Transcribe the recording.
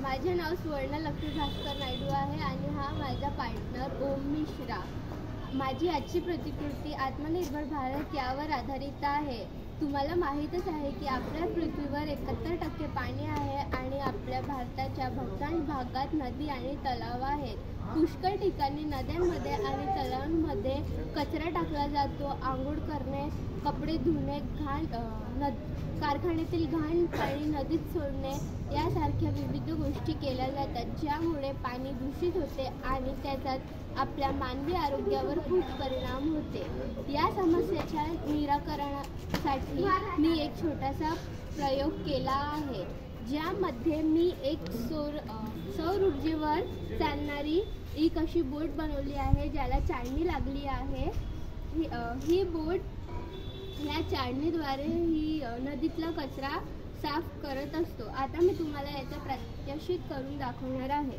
माझे नाव सुवर्ण लक्ष्मी भास्कर नायडू आहे आणि हा माझा पार्टनर ओम मिश्रा। माझी आजची प्रतिकृती आत्मनिर्भर भारत यावर आधारित आहे। तुम्हाला माहीतच आहे की आपल्या पृथ्वीवर 71% पाणी आहे आणि आपल्या भारताच्या बहुतांश भागात नदी आणि तलाव आहेत। पुष्कळ ठिकाणी नद्यांमध्ये आणि तलावांमध्ये कचरा टाकला जातो। आंघोळ करणे, कपडे धुणे, कारखान्यातील घाण पाणी नदीत सोडणे यासारख्या विविध गोष्टी केल्या जातात, ज्यामुळे पाणी दूषित होते आणि त्याचा आपल्या मानवी आरोग्यावर खूप परिणाम होते। या समस्येच्या निराकरणासाठी मी एक छोटासा प्रयोग केला आहे, ज्यामध्ये मी एक सौर ऊर्जेवर चालणारी एक अशी बोट बनवली आहे, ज्याला चाळणी लागली आहे। ही बोट या चाळणीद्वारे ही नदीतला कचरा साफ करत असतो। आता मी तुम्हाला याचा प्रात्यक्षिक करून दाखवणार आहे।